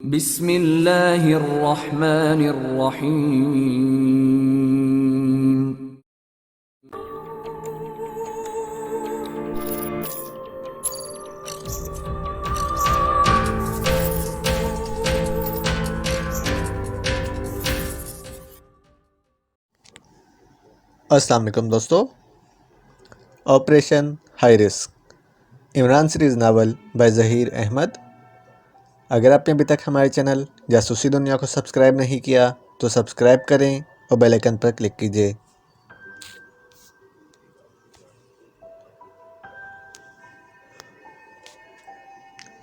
बिस्मिल्लाहिर्रहमानिर्रहीम। अस्सलाम वालेकुम दोस्तों। Operation high risk Imran series novel by Zaheer Ahmed. अगर आपने अभी तक हमारे चैनल जासूसी दुनिया को सब्सक्राइब नहीं किया तो सब्सक्राइब करें और बेल आइकन पर क्लिक कीजिए।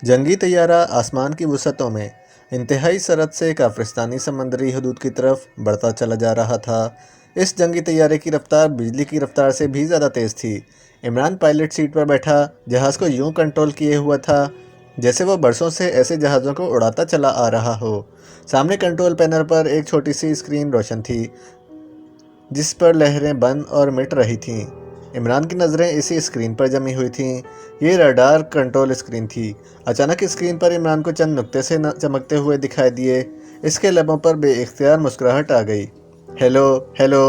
जंगी तैयारा आसमान की वसअतों में इंतहाई सरहद से काफिस्तानी समंदरी हदूद की तरफ बढ़ता चला जा रहा था। इस जंगी तैयारे की रफ्तार बिजली की रफ्तार से भी ज़्यादा तेज़ थी। इमरान पायलट सीट पर बैठा जहाज़ को यूं कंट्रोल किए हुआ था जैसे वो बरसों से ऐसे जहाज़ों को उड़ाता चला आ रहा हो। सामने कंट्रोल पैनल पर एक छोटी सी स्क्रीन रोशन थी जिस पर लहरें बन और मिट रही थीं। इमरान की नज़रें इसी स्क्रीन पर जमी हुई थीं। ये रडार कंट्रोल स्क्रीन थी। अचानक स्क्रीन पर इमरान को चंद नुक्ते से चमकते हुए दिखाई दिए। इसके लबों पर बेइख्तियार मुस्कुराहट आ गई। हेलो हेलो,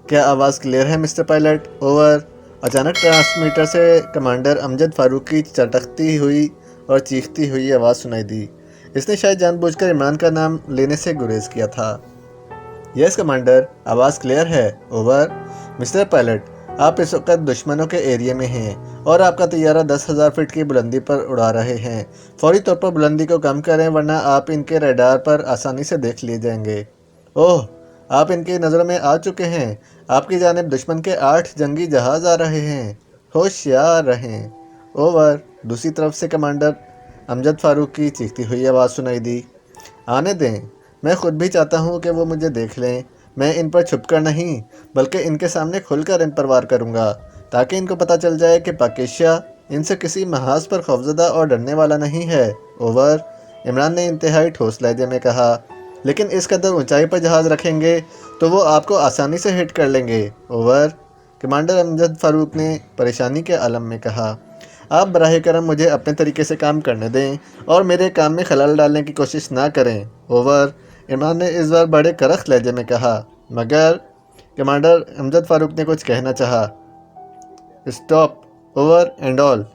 क्या आवाज़ क्लियर है मिस्टर पायलट? ओवर। अचानक ट्रांसमीटर से कमांडर अमजद फारूक की चटकती हुई और चीखती हुई आवाज़ सुनाई दी। इसने शायद जानबूझकर इमरान का नाम लेने से गुरेज किया था। यस कमांडर, आवाज़ क्लियर है। ओवर। मिस्टर पायलट, आप इस वक्त दुश्मनों के एरिया में हैं और आपका तैयारा 10,000 फीट की बुलंदी पर उड़ा रहे हैं। फौरी तौर पर बुलंदी को कम करें वरना आप इनके रडार पर आसानी से देख लिए जाएंगे। ओह, आप इनकी नज़रों में आ चुके हैं। आपकी जानिब दुश्मन के 8 जंगी जहाज़ आ रहे हैं। होशियार रहें। ओवर। दूसरी तरफ से कमांडर अमजद फारूक की चीखती हुई आवाज़ सुनाई दी। आने दें, मैं खुद भी चाहता हूँ कि वो मुझे देख लें। मैं इन पर छुपकर नहीं बल्कि इनके सामने खुलकर इन पर वार करूँगा ताकि इनको पता चल जाए कि पाकिस्तान इनसे किसी महाज पर खौफजदा और डरने वाला नहीं है। ओवर। इमरान ने इंतहाई ठोस लहजे में कहा, लेकिन इस कदर ऊंचाई पर जहाज़ रखेंगे तो वो आपको आसानी से हिट कर लेंगे। ओवर। कमांडर अमजद फारूक ने परेशानी के आलम में कहा, आप बराह करम मुझे अपने तरीके से काम करने दें और मेरे काम में खलल डालने की कोशिश ना करें। ओवर। इमरान ने इस बार बड़े करख्त लहजे में कहा। मगर कमांडर अमजद फारूक ने कुछ कहना चाहा। Stop, over and all.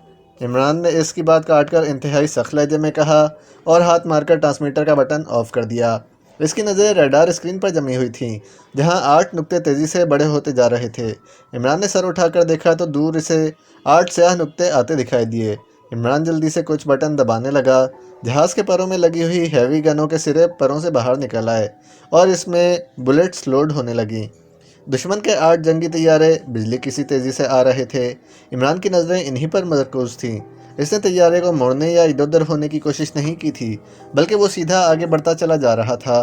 Imran ने इसकी बात काटकर इंतहाई सख्त लहजे में कहा और हाथ मारकर ट्रांसमीटर का बटन ऑफ कर दिया। इसकी नज़रें रडार स्क्रीन पर जमी हुई थीं जहां 8 नुक्ते तेज़ी से बड़े होते जा रहे थे। इमरान ने सर उठाकर देखा तो दूर से 8 स्याह नुक्ते आते दिखाई दिए। इमरान जल्दी से कुछ बटन दबाने लगा। जहाज़ के परों में लगी हुई हैवी गनों के सिरे परों से बाहर निकल आए और इसमें बुलेट्स लोड होने लगीं। दुश्मन के 8 जंगी तैयारे बिजली की सी तेज़ी से आ रहे थे। इमरान की नज़रें इन्हीं पर मरकूज़ थीं। इसने तैयारे को मोड़ने या इधर उधर होने की कोशिश नहीं की थी बल्कि वो सीधा आगे बढ़ता चला जा रहा था।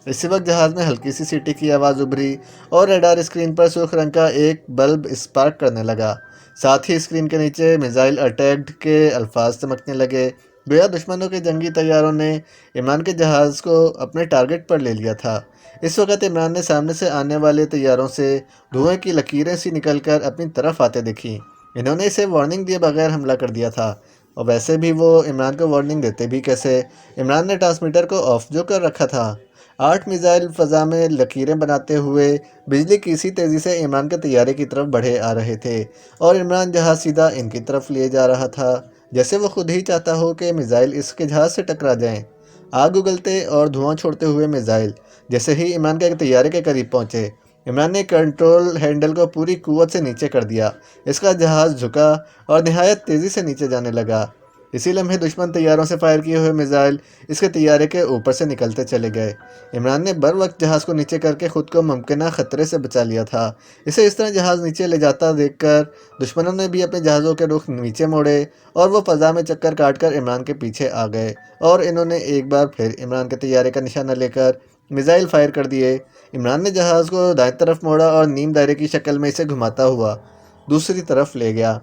इसी वक्त जहाज़ में हल्की सी सीटी की आवाज़ उभरी और रडार स्क्रीन पर सुर्ख रंग का एक बल्ब स्पार्क करने लगा। साथ ही स्क्रीन के नीचे मिसाइल अटैक्ड के अल्फाज चमकने लगे। गोया दुश्मनों के जंगी तैयारों ने इमरान के जहाज़ को अपने टारगेट पर ले लिया था। इस वक्त इमरान ने सामने से आने वाले तैयारों से धुएं की लकीरें सी निकलकर अपनी तरफ आते देखी। इन्होंने इसे वार्निंग दिए बगैर हमला कर दिया था और वैसे भी वो इमरान को वार्निंग देते भी कैसे। इमरान ने ट्रांसमीटर को ऑफ जो कर रखा था। 8 मिसाइल फ़ज़ा में लकीरें बनाते हुए बिजली की सी तेज़ी से इमरान के तैयारे की तरफ बढ़े आ रहे थे और इमरान जहाज़ सीधा इनकी तरफ लिए जा रहा था जैसे वो खुद ही चाहता हो कि मिसाइल इसके जहाज़ से टकरा जाएं। आग उगलते और धुआं छोड़ते हुए मिसाइल जैसे ही इमरान के तैयारे के करीब पहुंचे, इमरान ने कंट्रोल हैंडल को पूरी कुव्वत से नीचे कर दिया। इसका जहाज़ झुका और निहायत तेज़ी से नीचे जाने लगा। इसी लम्हे दुश्मन तैयारों से फायर किए हुए मिसाइल इसके तैयारे के ऊपर से निकलते चले गए। इमरान ने बर वक्त जहाज़ को नीचे करके ख़ुद को मुमकिन ख़तरे से बचा लिया था। इसे इस तरह जहाज़ नीचे ले जाता देखकर दुश्मनों ने भी अपने जहाज़ों के रुख नीचे मोड़े और वो फ़ज़ा में चक्कर काटकर इमरान के पीछे आ गए और इन्होंने एक बार फिर इमरान के तैयारे का निशाना लेकर मिसाइल फायर कर दिए। इमरान ने जहाज़ को दाएं तरफ मोड़ा और नीम दायरे की शक्ल में इसे घुमाता हुआ दूसरी तरफ ले गया।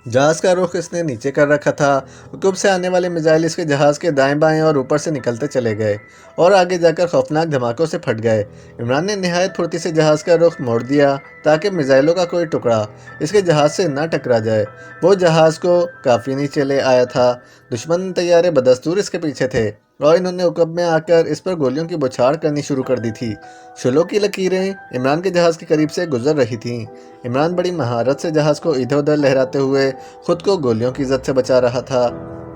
जहाज़ का रुख इसने नीचे कर रखा था। हुकूम से आने वाले मिसाइल इसके जहाज़ के दाएं बाएं और ऊपर से निकलते चले गए और आगे जाकर खौफनाक धमाकों से फट गए। इमरान ने निहायत फुर्ती से जहाज़ का रुख मोड़ दिया ताकि मिसाइलों का कोई टुकड़ा इसके जहाज़ से न टकरा जाए। वो जहाज़ को काफ़ी नीचे ले आया था। दुश्मन तैयारे बदस्तूर इसके पीछे थे। और इन्होंने उकब में आकर इस पर गोलियों की बौछार करनी शुरू कर दी थी। शोलों की लकीरें इमरान के जहाज़ के करीब से गुजर रही थीं। इमरान बड़ी महारत से जहाज़ को इधर उधर लहराते हुए खुद को गोलियों की जद से बचा रहा था।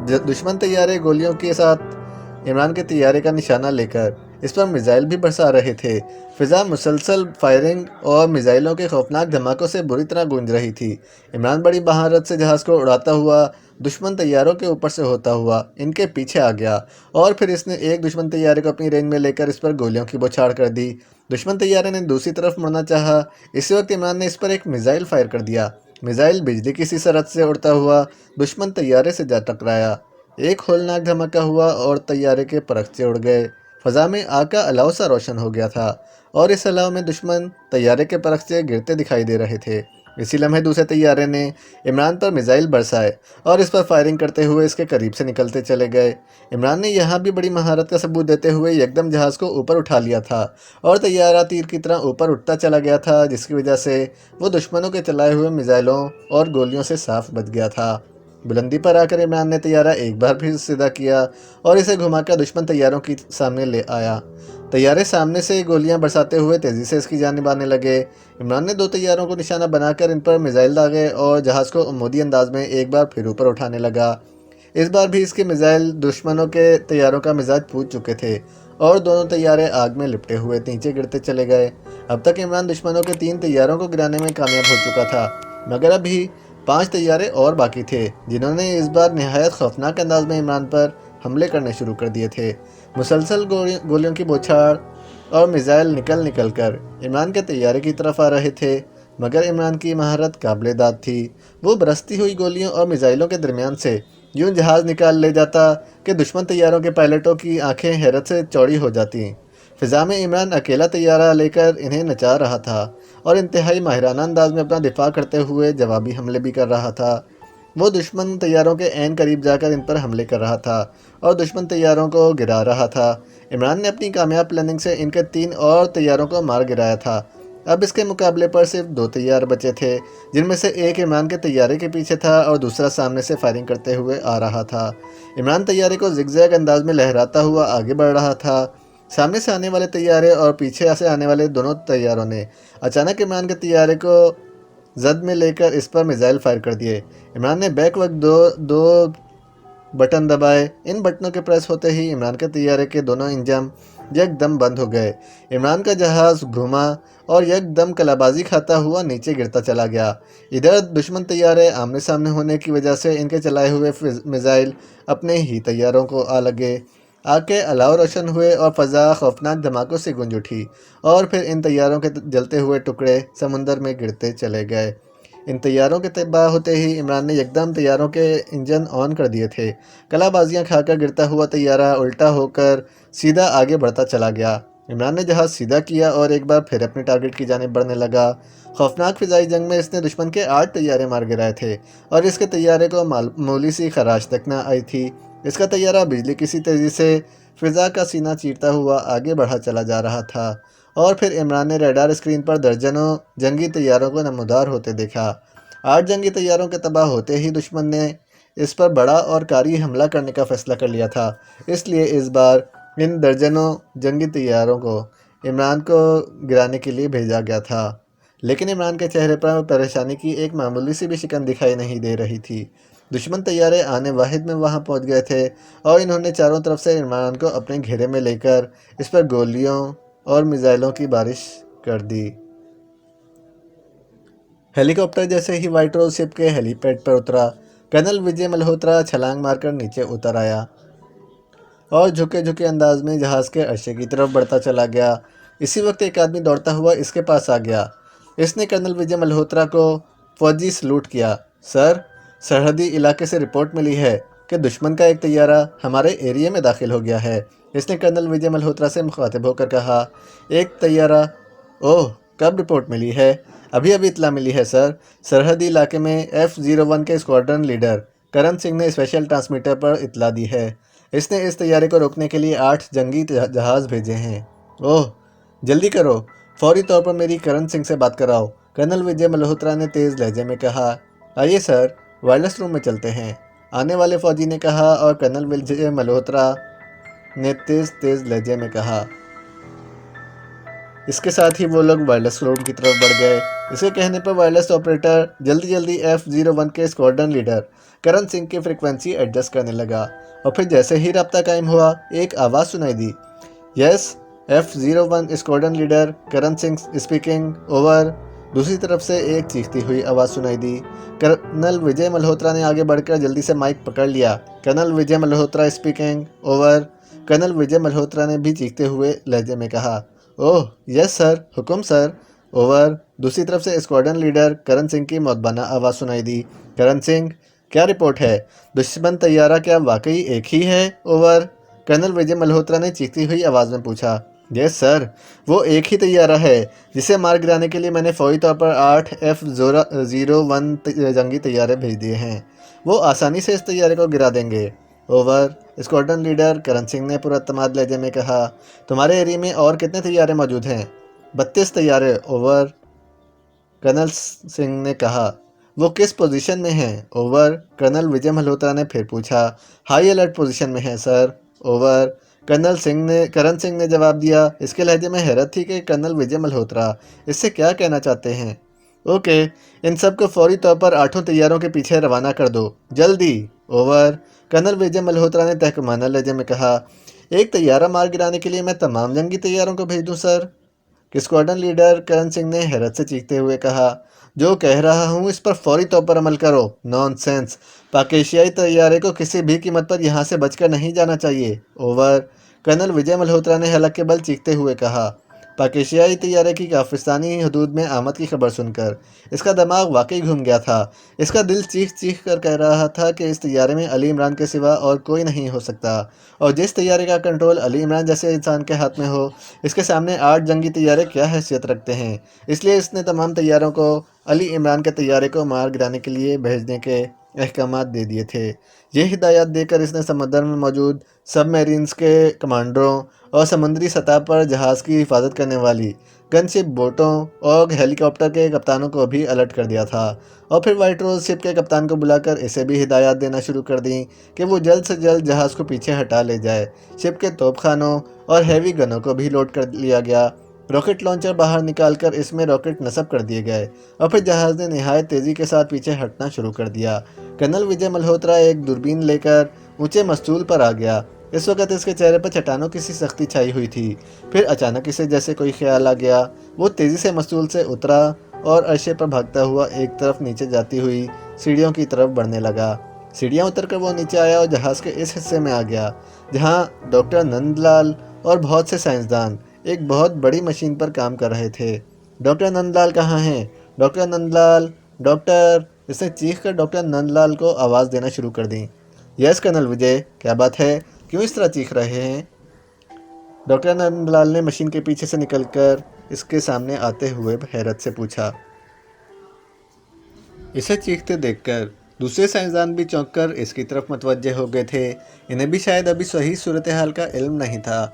दुश्मन तैयारे गोलियों के साथ इमरान के तैयारे का निशाना लेकर इस पर मिसाइल भी बरसा रहे थे। फिजा मुसलसल फायरिंग और मिसाइलों के खौफनाक धमाकों से बुरी तरह गूंज रही थी। इमरान बड़ी महारत से जहाज़ को उड़ाता हुआ दुश्मन तैयारों के ऊपर से होता हुआ इनके पीछे आ गया और फिर इसने एक दुश्मन तैयारे को अपनी रेंज में लेकर इस पर गोलियों की बौछार कर दी। दुश्मन तैयारे ने दूसरी तरफ मुड़ना चाहा। इसी वक्त इमरान ने इस पर एक मिसाइल फायर कर दिया। मिसाइल बिजली की सी सरत से उड़ता हुआ दुश्मन तैयारे से जा टकराया। एक होलनाक धमाका हुआ और तैयारे के परखचे उड़ गए। फ़ज़ा में आग का अलाव सा रोशन हो गया था और इस अलाव में दुश्मन तैयारे के परखचे गिरते दिखाई दे रहे थे। इसी लम्हे दूसरे तैयारे ने इमरान पर मिसाइल बरसाए और इस पर फायरिंग करते हुए इसके करीब से निकलते चले गए। इमरान ने यहाँ भी बड़ी महारत का सबूत देते हुए एकदम जहाज़ को ऊपर उठा लिया था और तैयारा तीर की तरह ऊपर उठता चला गया था, जिसकी वजह से वो दुश्मनों के चलाए हुए मिसाइलों और गोलियों से साफ बच गया था। बुलंदी पर आकर इमरान ने तैयारा एक बार फिर सीधा किया और इसे घुमाकर दुश्मन तैयारों की सामने ले आया। तैयारे सामने से गोलियां बरसाते हुए तेज़ी से इसकी जानिब आने लगे। इमरान ने दो तैयारों को निशाना बनाकर इन पर मिसाइल दागे और जहाज़ को उम्मीदी अंदाज में एक बार फिर ऊपर उठाने लगा। इस बार भी इसके मिसाइल दुश्मनों के तैयारों का मिजाज पूछ चुके थे और दोनों तैयारे आग में लिपटे हुए नीचे गिरते चले गए। अब तक इमरान दुश्मनों के 3 तैयारों को गिराने में कामयाब हो चुका था, मगर अभी 5 तैयारे और बाकी थे, जिन्होंने इस बार निहायत खौफनाक अंदाज में इमरान पर हमले करने शुरू कर दिए थे। मुसलसल गोलियों की बौछार और मिसाइल निकल निकल कर इमरान के तैयारे की तरफ आ रहे थे, मगर इमरान की महारत काबिले दाद थी। वो बरसती हुई गोलियों और मिसाइलों के दरमियान से यूं जहाज़ निकाल ले जाता कि दुश्मन तैयारों के पायलटों की आंखें हैरत से चौड़ी हो जाती। फ़िज़ा में इमरान अकेला तैयारा लेकर इन्हें नचा रहा था और इंतहाई माहिराना अंदाज में अपना दिफा करते हुए जवाबी हमले भी कर रहा था। वो दुश्मन तैयारों के ऐन करीब जाकर इन पर हमले कर रहा था और दुश्मन तैयारों को गिरा रहा था। इमरान ने अपनी कामयाब प्लानिंग से इनके 3 और तैयारों को मार गिराया था। अब इसके मुकाबले पर सिर्फ 2 तैयार बचे थे, जिनमें से एक इमरान के तैयारे के पीछे था और दूसरा सामने से फायरिंग करते हुए आ रहा था। इमरान तैयारे को जिगजैग अंदाज में लहराता हुआ आगे बढ़ रहा था। सामने से आने वाले तैयारे और पीछे से आने वाले दोनों तैयारों ने अचानक इमरान के तैयारे को जद में लेकर इस पर मिसाइल फायर कर दिए। इमरान ने बैक वक्त दो बटन दबाए। इन बटनों के प्रेस होते ही इमरान के तैयारे के दोनों इंजन एकदम बंद हो गए। इमरान का जहाज़ घूमा और एकदम कलाबाजी खाता हुआ नीचे गिरता चला गया। इधर दुश्मन तैयारे आमने सामने होने की वजह से इनके चलाए हुए मिसाइल अपने ही तैयारों को आ लगे। आग के अलाव रोशन हुए और फ़ज़ा खौफनाक धमाकों से गूंज उठी और फिर इन तैयारों के जलते हुए टुकड़े समुंदर में गिरते चले गए। इन तैयारों के तबाह होते ही इमरान ने एकदम तैयारों के इंजन ऑन कर दिए थे। कलाबाजियाँ खाकर गिरता हुआ तैयारा उल्टा होकर सीधा आगे बढ़ता चला गया। इमरान ने जहाज़ सीधा किया और एक बार फिर अपने टारगेट की जानिब बढ़ने लगा। खौफनाक फ़िज़ाई जंग में इसने दुश्मन के 8 तैयारे मार गिराए थे और इसके तैयारे को मामूली सी खराश तक न आई थी। इसका तैयारा बिजली की सी तेज़ी से फ़िज़ा का सीना चीरता हुआ आगे बढ़ा चला जा रहा था और फिर इमरान ने रडार स्क्रीन पर दर्जनों जंगी तैयारों को नमूदार होते देखा। 8 जंगी तैयारों के तबाह होते ही दुश्मन ने इस पर बड़ा और कारी हमला करने का फैसला कर लिया था। इसलिए इस बार इन दर्जनों जंगी तैयारों को इमरान को गिराने के लिए भेजा गया था, लेकिन इमरान के चेहरे पर परेशानी की एक मामूली सी भी शिकन दिखाई नहीं दे रही थी। दुश्मन तैयारे आने वाहिद में वहां पहुंच गए थे और इन्होंने चारों तरफ से इमरान को अपने घेरे में लेकर इस पर गोलियों और मिसाइलों की बारिश कर दी। हेलीकॉप्टर जैसे ही व्हाइट रोज शिप के हेलीपैड पर उतरा, कर्नल विजय मल्होत्रा छलांग मारकर नीचे उतर आया और झुके झुके अंदाज में जहाज़ के अर्शे की तरफ बढ़ता चला गया। इसी वक्त एक आदमी दौड़ता हुआ इसके पास आ गया। इसने कर्नल विजय मल्होत्रा को फौजी सलूट किया। सर, सरहदी इलाके से रिपोर्ट मिली है कि दुश्मन का एक तैयारा हमारे एरिया में दाखिल हो गया है। इसने कर्नल विजय मल्होत्रा से मुखातिब होकर कहा। एक तैयारा? ओह, कब रिपोर्ट मिली है? अभी अभी इतला मिली है सर। सरहदी इलाके में F-01 के स्क्वाड्रन लीडर करण सिंह ने स्पेशल ट्रांसमीटर पर इतला दी है। इसने इस तैयारे को रोकने के लिए 8 जंगी जहाज़ भेजे हैं। ओह, जल्दी करो, फौरी तौर पर मेरी करण सिंह से बात कराओ, कर्नल विजय मल्होत्रा ने तेज़ लहजे में कहा। आइए सर, वायरलेस रूम में चलते हैं, आने वाले फौजी ने कहा और कर्नल विजय मल्होत्रा ने तेज तेज लहजे में कहा। इसके साथ ही वो लोग वायरलेस रूम की तरफ बढ़ गए। इसके कहने पर वायरलेस ऑपरेटर जल्दी जल्दी F-01 के स्क्वाड्रन लीडर करण सिंह की फ्रिक्वेंसी एडजस्ट करने लगा और फिर जैसे ही रब्ता कायम हुआ एक आवाज़ सुनाई दी। Yes, F-01 squadron leader Karan Singh speaking, over. दूसरी तरफ से एक चीखती हुई आवाज़ सुनाई दी। कर्नल विजय मल्होत्रा ने आगे बढ़कर जल्दी से माइक पकड़ लिया। Colonel Vijay Malhotra speaking, over. Colonel Vijay Malhotra ने भी चीखते हुए लहजे में कहा, ओह यस सर, हुक्म सर, ओवर। दूसरी तरफ से स्क्वाड्रन लीडर करण सिंह की मौतबाना आवाज़ सुनाई दी। करण सिंह, क्या रिपोर्ट है? दुश्मन तैयारा क्या वाकई एक ही है? ओवर। कर्नल विजय मल्होत्रा ने चीखती हुई आवाज़ में पूछा। यस सर, वो एक ही तैयारा है जिसे मार गिराने के लिए मैंने फौरी तौर पर 8 F-01 जंगी तैयारे भेज दिए हैं। वो आसानी से इस तैयारे को गिरा देंगे। Over. Squadron leader Karan Singh ने पुरअतमाद लहजे में कहा। तुम्हारे एरिया में और कितने तैयारे मौजूद हैं? 32 तैयारे, ओवर। कर्नल सिंह ने कहा। वो किस पोजीशन में हैं? ओवर। कर्नल विजय मल्होत्रा ने फिर पूछा। हाई अलर्ट पोजीशन में है सर, ओवर। करण सिंह ने जवाब दिया। इसके लहजे में हैरत थी कि कर्नल विजय मल्होत्रा इससे क्या कहना चाहते हैं। ओके, इन सब को फौरी तौर पर 8 तैयारों के पीछे रवाना कर दो, जल्दी, ओवर। कर्नल विजय मल्होत्रा ने तहकुमाना लहजे में कहा। एक तैयारा मार गिराने के लिए मैं तमाम जंगी तैयारों को भेज दूं sir? Squadron leader Karan Singh ने हैरत से चीखते हुए कहा। जो कह रहा हूं इस पर फौरी तौर पर अमल करो। नॉनसेंस, पाकिस्तानी तैयारे को किसी भी कीमत पर यहां से बचकर नहीं जाना चाहिए, ओवर। कर्नल विजय मल्होत्रा ने हलक के बल चीखते हुए कहा। पाकिस्तानी तैयारे की पाकिस्तानी हदूद में आमद की खबर सुनकर इसका दिमाग वाकई घूम गया था। इसका दिल चीख चीख कर कह रहा था कि इस तैयारे में अली इमरान के सिवा और कोई नहीं हो सकता, और जिस तैयारे का कंट्रोल अली इमरान जैसे इंसान के हाथ में हो, इसके सामने 8 जंगी तैयारे क्या हैसियत रखते हैं। इसलिए इसने तमाम तैयारों को अली इमरान के तैयारे को मार गिराने के लिए भेजने के अहकामात दे दिए थे। ये हिदायत देकर इसने समंदर में मौजूद सबमरीन्स के कमांडरों और समुद्री सतह पर जहाज़ की हिफाजत करने वाली गनशिप बोटों और हेलीकॉप्टर के कप्तानों को भी अलर्ट कर दिया था, और फिर वाइट रोज शिप के कप्तान को बुलाकर इसे भी हिदायत देना शुरू कर दी कि वो जल्द से जल्द जहाज़ को पीछे हटा ले जाए। शिप के तोपखानों और हैवी गनों को भी लोड कर लिया गया। रॉकेट लॉन्चर बाहर निकालकर इसमें रॉकेट नस्ब कर दिए गए और फिर जहाज़ ने निहायत तेज़ी के साथ पीछे हटना शुरू कर दिया। कर्नल विजय मल्होत्रा एक दूरबीन लेकर ऊंचे मस्तूल पर आ गया। इस वक्त इसके चेहरे पर चट्टानों की सी सख्ती छाई हुई थी। फिर अचानक इसे जैसे कोई ख्याल आ गया। वो तेज़ी से मस्तूल से उतरा और अर्शे पर भागता हुआ एक तरफ नीचे जाती हुई सीढ़ियों की तरफ बढ़ने लगा। सीढ़ियाँ उतरकर वो नीचे आया और जहाज़ के इस हिस्से में आ गया जहाँ डॉक्टर नंदलाल और बहुत से साइंसदान एक बहुत बड़ी मशीन पर काम कर रहे थे। डॉक्टर नंदलाल कहाँ हैं? Doctor Nandlal, doctor! इसने चीख कर डॉक्टर नंदलाल को आवाज़ देना शुरू कर दी। यस कर्नल विजय, क्या बात है? क्यों इस तरह चीख रहे हैं? डॉक्टर नंदलाल ने मशीन के पीछे से निकलकर इसके सामने आते हुए हैरत से पूछा। इसे चीखते देखकर दूसरे साइंसदान भी चौंक कर इसकी तरफ मुतवज्जे हो गए थे। इन्हें भी शायद अभी सही सूरत हाल का इल्म नहीं था।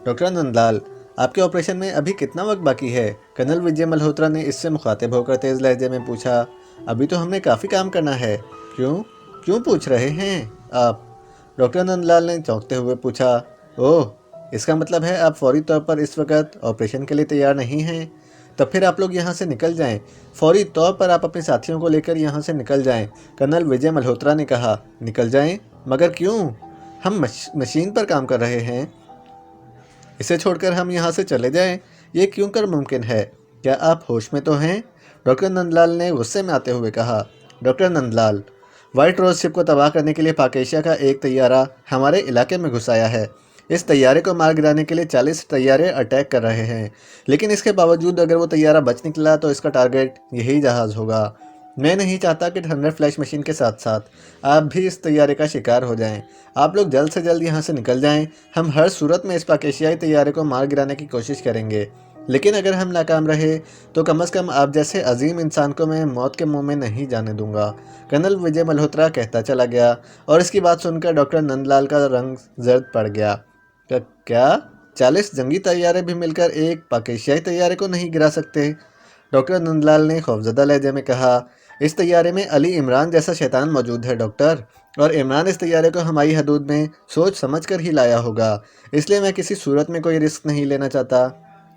डॉक्टर नंदलाल, आपके ऑपरेशन में अभी कितना वक्त बाकी है? कर्नल विजय मल्होत्रा ने इससे मुखातिब होकर तेज़ लहजे में पूछा। अभी तो हमने काफ़ी काम करना है। क्यों क्यों पूछ रहे हैं आप? डॉक्टर नंदलाल ने चौंकते हुए पूछा। ओह, इसका मतलब है आप फौरी तौर पर इस वक्त ऑपरेशन के लिए तैयार नहीं हैं? तब फिर आप लोग यहाँ से निकल जाएं। फौरी तौर पर आप अपने साथियों को लेकर यहाँ से निकल जाएं। कर्नल विजय मल्होत्रा ने कहा। निकल जाएं? मगर क्यों? हम मशीन पर काम कर रहे हैं। इसे छोड़कर हम यहाँ से चले जाएं? ये क्यों कर मुमकिन है? क्या आप होश में तो हैं? डॉक्टर नंदलाल ने गुस्से में आते हुए कहा। डॉक्टर नंदलाल, वाइट रोज शिप को तबाह करने के लिए पाकिस्तान का एक तैयारा हमारे इलाके में घुस आया है। इस तैयारे को मार गिराने के लिए 40 तैयारे अटैक कर रहे हैं, लेकिन इसके बावजूद अगर वो तैयारा बच निकला तो इसका टारगेट यही जहाज़ होगा। मैं नहीं चाहता कि थंडर फ्लैश मशीन के साथ साथ आप भी इस तैयारे का शिकार हो जाएं। आप लोग जल्द से जल्द यहाँ से निकल जाएं। हम हर सूरत में इस पाकिस्तानी तैयारे को मार गिराने की कोशिश करेंगे, लेकिन अगर हम नाकाम रहे तो कम से कम आप जैसे अजीम इंसान को मैं मौत के मुंह में नहीं जाने दूंगा। कर्नल विजय मल्होत्रा कहता चला गया और इसकी बात सुनकर डॉक्टर नंदलाल का रंग जर्द पड़ गया। क्या 40 जंगी तैयारे भी मिलकर एक पाकिस्तानी तैयारे को नहीं गिरा सकते? डॉक्टर नंदलाल ने खौफजदा लहजे में कहा। इस तैयारे में अली इमरान जैसा शैतान मौजूद है डॉक्टर। और इमरान इस तैयारे को हमारी हदूद में सोच समझ कर ही लाया होगा, इसलिए मैं किसी सूरत में कोई रिस्क नहीं लेना चाहता।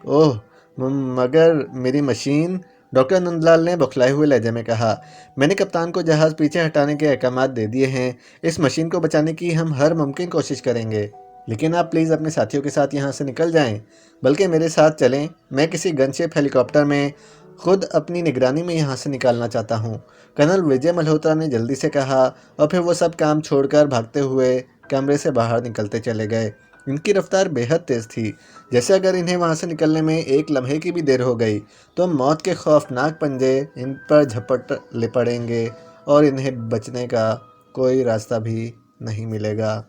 ओह, मगर मेरी मशीन, डॉक्टर नंदलाल ने बौखलाए हुए लहजे में कहा। मैंने कप्तान को जहाज़ पीछे हटाने के अहकाम दे दिए हैं। इस मशीन को बचाने की हम हर मुमकिन कोशिश करेंगे, लेकिन आप प्लीज़ अपने साथियों के साथ यहाँ से निकल जाएं, बल्कि मेरे साथ चलें। मैं किसी गनशिप हेलीकॉप्टर में खुद अपनी निगरानी में यहाँ से निकालना चाहता हूँ, कर्नल विजय मल्होत्रा ने जल्दी से कहा, और फिर वो सब काम छोड़कर भागते हुए कमरे से बाहर निकलते चले गए। इनकी रफ्तार बेहद तेज़ थी, जैसे अगर इन्हें वहाँ से निकलने में एक लम्हे की भी देर हो गई तो मौत के खौफनाक पंजे इन पर झपट ले पड़ेंगे और इन्हें बचने का कोई रास्ता भी नहीं मिलेगा।